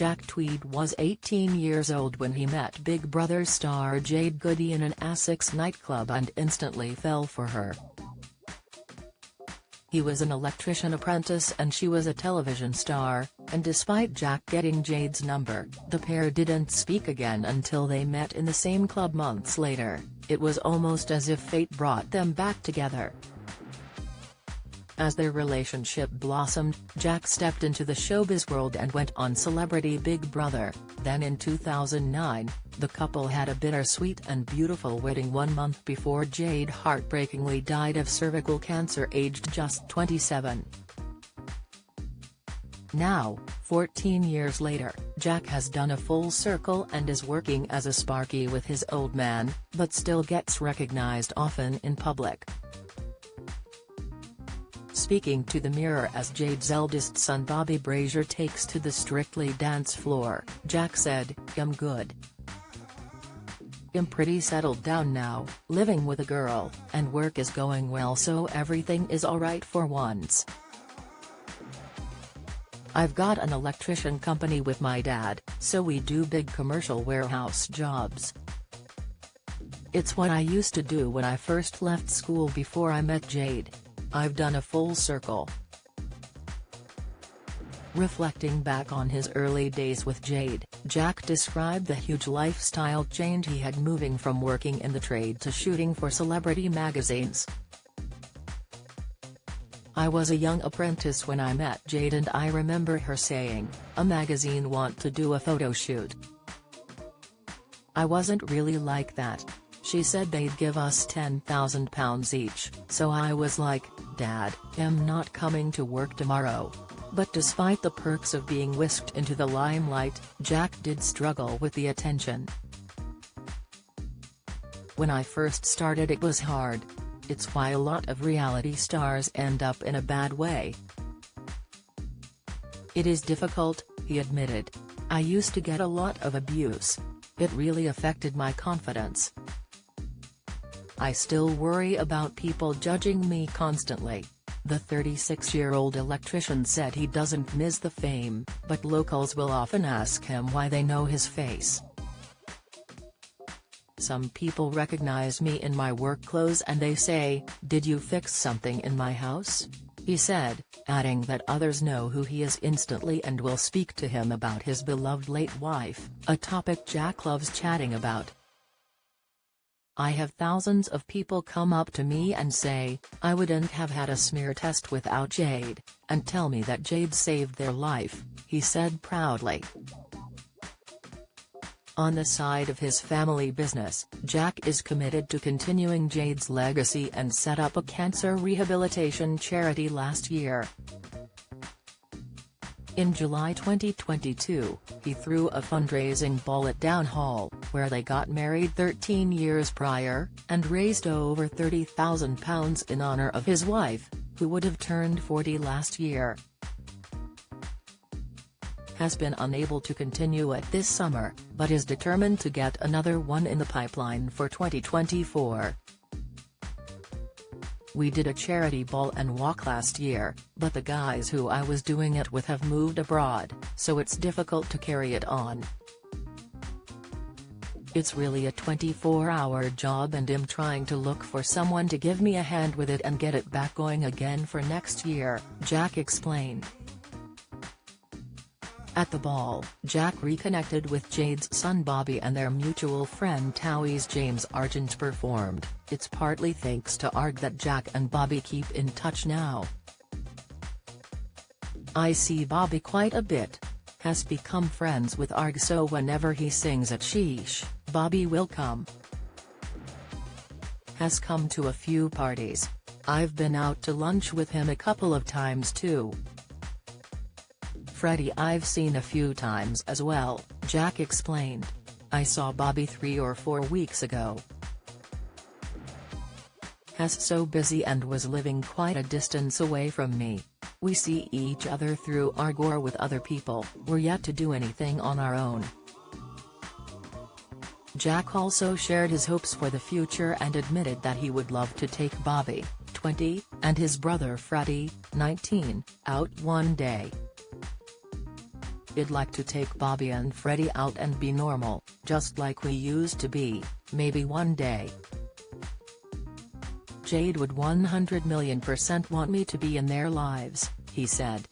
Jack Tweed was 18 years old when he met Big Brother star Jade Goody in an Essex nightclub and instantly fell for her. He was an electrician apprentice and she was a television star, and despite Jack getting Jade's number, the pair didn't speak again until they met in the same club months later. It was almost as if fate brought them back together. As their relationship blossomed, Jack stepped into the showbiz world and went on Celebrity Big Brother. Then in 2009, the couple had a bittersweet and beautiful wedding 1 month before Jade heartbreakingly died of cervical cancer aged just 27. Now, 14 years later, Jack has done a full circle and is working as a Sparky with his old man, but still gets recognized often in public. Speaking to the Mirror as Jade's eldest son Bobby Brazier takes to the Strictly dance floor, Jack said, "I'm good. I'm pretty settled down now, living with a girl, and work is going well, so everything is alright for once. I've got an electrician company with my dad, so we do big commercial warehouse jobs. It's what I used to do when I first left school before I met Jade. I've done a full circle." Reflecting back on his early days with Jade, Jack described the huge lifestyle change he had moving from working in the trade to shooting for celebrity magazines. "I was a young apprentice when I met Jade and I remember her saying, 'A magazine want to do a photo shoot.' I wasn't really like that. She said they'd give us £10,000 each, so I was like, 'Dad, I'm not coming to work tomorrow.'" But despite the perks of being whisked into the limelight, Jack did struggle with the attention. "When I first started it was hard. It's why a lot of reality stars end up in a bad way. It is difficult," he admitted. "I used to get a lot of abuse. It really affected my confidence. I still worry about people judging me constantly." The 36-year-old electrician said he doesn't miss the fame, but locals will often ask him why they know his face. "Some people recognize me in my work clothes and they say, 'Did you fix something in my house?'" he said, adding that others know who he is instantly and will speak to him about his beloved late wife, a topic Jack loves chatting about. "I have thousands of people come up to me and say, 'I wouldn't have had a smear test without Jade,' and tell me that Jade saved their life," he said proudly. On the side of his family business, Jack is committed to continuing Jade's legacy and set up a cancer rehabilitation charity last year. In July 2022, he threw a fundraising ball at Down Hall, where they got married 13 years prior, and raised over £30,000 in honour of his wife, who would have turned 40 last year. Has been unable to continue it this summer, but is determined to get another one in the pipeline for 2024. "We did a charity ball and walk last year, but the guys who I was doing it with have moved abroad, so it's difficult to carry it on. It's really a 24-hour job and I'm trying to look for someone to give me a hand with it and get it back going again for next year," Jack explained. At the ball, Jack reconnected with Jade's son Bobby and their mutual friend Towie's James Argent performed. "It's partly thanks to Arg that Jack and Bobby keep in touch now. I see Bobby quite a bit. Has become friends with Arg, so whenever he sings at Sheesh, Bobby will come. Has come to a few parties. I've been out to lunch with him a couple of times too. Freddie I've seen a few times as well," Jack explained. "I saw Bobby 3 or 4 weeks ago. Has so busy and was living quite a distance away from me. We see each other through Arg or with other people, we're yet to do anything on our own." Jack also shared his hopes for the future and admitted that he would love to take Bobby, 20, and his brother Freddie, 19, out one day. "I'd like to take Bobby and Freddie out and be normal, just like we used to be, maybe one day. Jade would 100,000,000% want me to be in their lives," he said.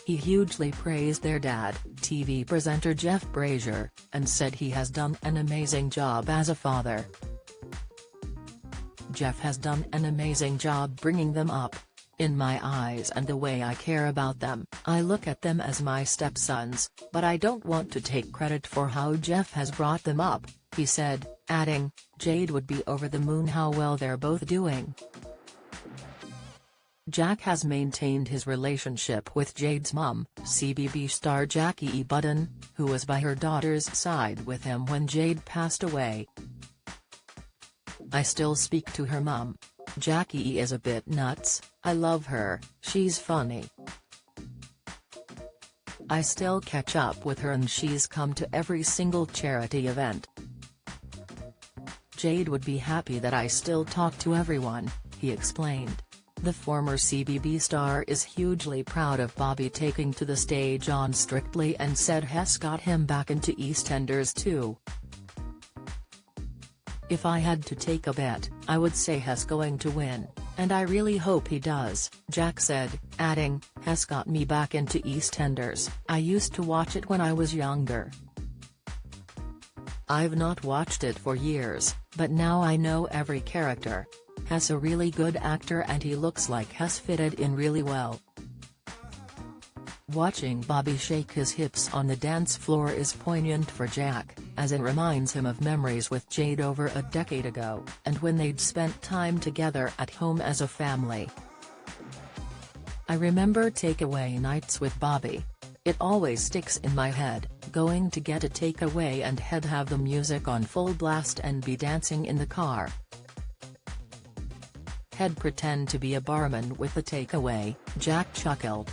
He hugely praised their dad, TV presenter Jeff Brazier, and said he has done an amazing job as a father. "Jeff has done an amazing job bringing them up. In my eyes and the way I care about them, I look at them as my stepsons, but I don't want to take credit for how Jeff has brought them up," he said, adding, "Jade would be over the moon how well they're both doing." Jack has maintained his relationship with Jade's mum, CBB star Jackie E. Budden, who was by her daughter's side with him when Jade passed away. "I still speak to her mum. Jackie E. is a bit nuts, I love her, she's funny. I still catch up with her and she's come to every single charity event. Jade would be happy that I still talk to everyone," he explained. The former CBB star is hugely proud of Bobby taking to the stage on Strictly and said Hess got him back into EastEnders too. "If I had to take a bet, I would say Hess going to win, and I really hope he does," Jack said, adding, "Hess got me back into EastEnders, I used to watch it when I was younger. I've not watched it for years, but now I know every character. Hess a really good actor and he looks like Hess fitted in really well." Watching Bobby shake his hips on the dance floor is poignant for Jack, as it reminds him of memories with Jade over a decade ago, and when they'd spent time together at home as a family. "I remember takeaway nights with Bobby. It always sticks in my head, going to get a takeaway and he'd have the music on full blast and be dancing in the car. He'd pretend to be a barman with the takeaway," Jack chuckled.